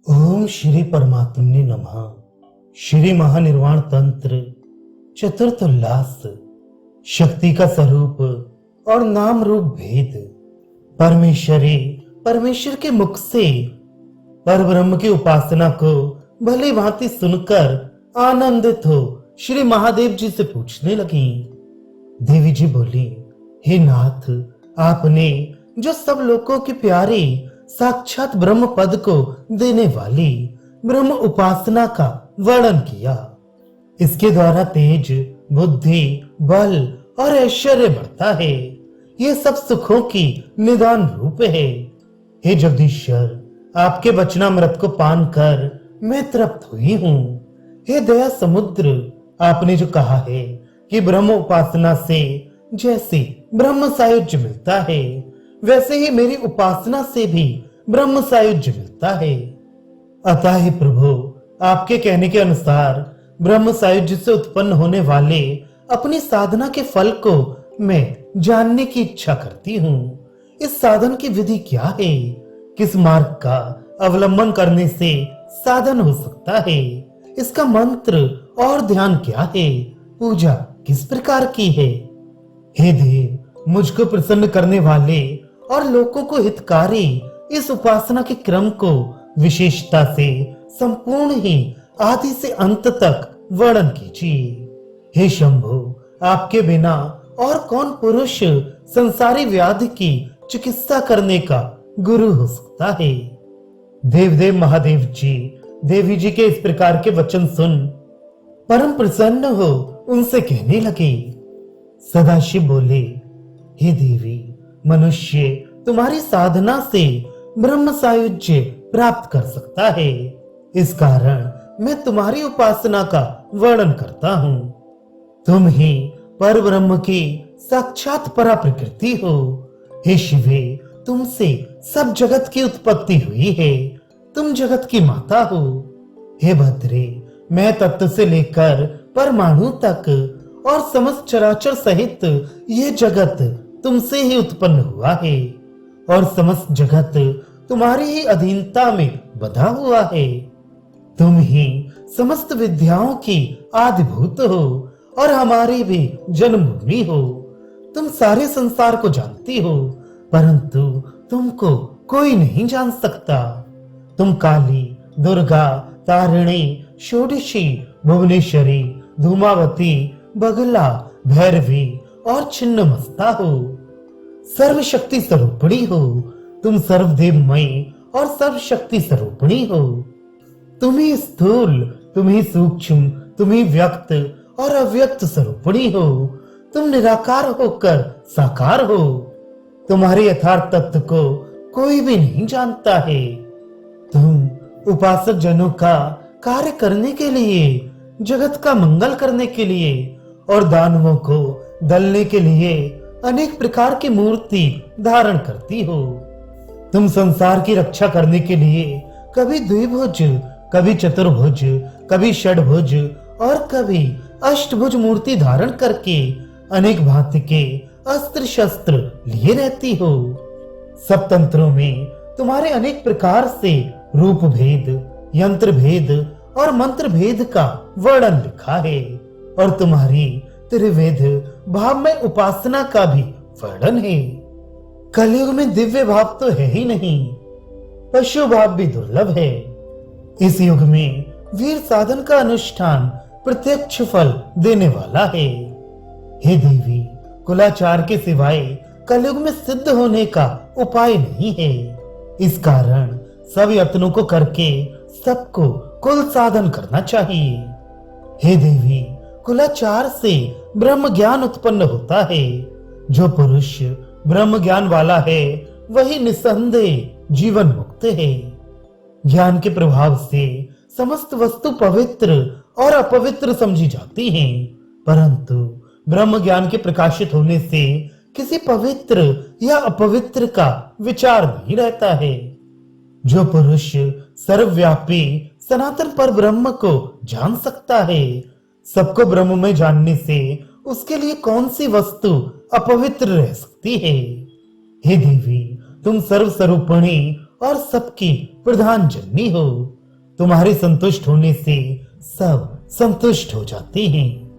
ओम श्री परमात्मने नमः। श्री महानिर्वाण तंत्र चतुर्थ उल्लास, शक्ति का स्वरूप और नाम रूप भेद। परमेश्वर के मुख से पर ब्रह्म की उपासना को भली भांति सुनकर आनंदित हो श्री महादेव जी से पूछने लगी। देवी जी बोली, हे नाथ, आपने जो सब लोगों की प्यारी साक्षात ब्रह्म पद को देने वाली ब्रह्म उपासना का वर्णन किया, इसके द्वारा तेज, बुद्धि, बल और ऐश्वर्य बढ़ता है। ये सब सुखों की निदान रूप है। हे जगदीश्वर, आपके वचनामृत को पान कर मैं तृप्त हुई हूँ। हे दया समुद्र, आपने जो कहा है कि ब्रह्म उपासना से जैसे ब्रह्म सायुज्य मिलता है, वैसे ही मेरी उपासना से भी ब्रह्म सायुज्य मिलता है। अतः हे प्रभु, आपके कहने के अनुसार ब्रह्म सायुज्य से उत्पन्न होने वाले अपनी साधना के फल को मैं जानने की इच्छा करती हूँ। इस साधन की विधि क्या है? किस मार्ग का अवलंबन करने से साधन हो सकता है? इसका मंत्र और ध्यान क्या है? पूजा किस प्रकार की है? हे देव, मुझको प्रसन्न करने वाले और लोगों को हितकारी इस उपासना के क्रम को विशेषता से संपूर्ण ही आदि से अंत तक वर्णन कीजिए। हे शंभु, आपके बिना और कौन पुरुष संसारी व्याधि की चिकित्सा करने का गुरु हो सकता है? देव महादेव जी देवी जी के इस प्रकार के वचन सुन परम प्रसन्न हो उनसे कहने लगे। सदाशिव बोले, हे देवी, मनुष्य तुम्हारी साधना से ब्रह्म सायुज्य प्राप्त कर सकता है। इस कारण मैं तुम्हारी उपासना का वर्णन करता हूँ। तुम ही पर ब्रह्म की साक्षात परा प्रकृति हो। हे शिवे, तुमसे सब जगत की उत्पत्ति हुई है। तुम जगत की माता हो। हे भद्रे, मैं तत्व से लेकर परमाणु तक और समस्त चराचर सहित ये जगत तुमसे ही उत्पन्न हुआ है और समस्त जगत तुम्हारी ही अधीनता में बधा हुआ है। तुम ही समस्त विद्याओं की आदिभूत हो और हमारी भी जन्मभूमि हो। तुम सारे संसार को जानती हो, परंतु तुमको कोई नहीं जान सकता। तुम काली, दुर्गा, तारिणी, षोडशी, भुवनेश्वरी, धूमावती, बगला, भैरवी और छिन्नमस्ता हो। सर्वशक्ति स्वरूपिणी हो। तुम सर्वदेवमयी और सर्वशक्ति स्वरूपिणी हो। तुम ही स्थूल, तुम ही सूक्ष्म, तुम ही व्यक्त और अव्यक्त स्वरूपिणी हो। तुम निराकार होकर साकार हो। तुम्हारे यथार्थ तत्व को कोई भी नहीं जानता है। तुम उपासक जनों का कार्य करने के लिए, जगत का मंगल करने के लिए और दानवों को दलने के लिए अनेक प्रकार की मूर्ति धारण करती हो। तुम संसार की रक्षा करने के लिए कभी द्विभुज, कभी चतुर्भुज, कभी षडभुज और कभी अष्टभुज मूर्ति धारण करके अनेक भांति के अस्त्र शस्त्र लिए रहती हो। सब तंत्रों में तुम्हारे अनेक प्रकार से रूप भेद, यंत्र भेद और मंत्र भेद का वर्णन लिखा है और तुम्हारी त्रिवेद भाव में उपासना का भी वर्णन है। कलयुग में दिव्य भाव तो है ही नहीं, पशु भाव भी दुर्लभ है। इस युग में वीर साधन का अनुष्ठान प्रत्यक्ष फल देने वाला है। हे देवी, कुलाचार के सिवाय कलयुग में सिद्ध होने का उपाय नहीं है। इस कारण सब यत्नों को करके सबको कुल साधन करना चाहिए। हे देवी, कुलाचार से ब्रह्म ज्ञान उत्पन्न होता है। जो पुरुष ब्रह्म ज्ञान वाला है वही निसंदेह जीवन मुक्त है। ज्ञान के प्रभाव से समस्त वस्तु पवित्र और अपवित्र समझी जाती हैं, परंतु ब्रह्म ज्ञान के प्रकाशित होने से किसी पवित्र या अपवित्र का विचार नहीं रहता है। जो पुरुष सर्वव्यापी सनातन पर ब्रह्म को जान सकता है, सबको ब्रह्म में जानने से उसके लिए कौन सी वस्तु अपवित्र रह सकती है? हे देवी, तुम सर्वस्वरूपिणी और सबकी प्रधान जननी हो। तुम्हारे संतुष्ट होने से सब संतुष्ट हो जाते हैं।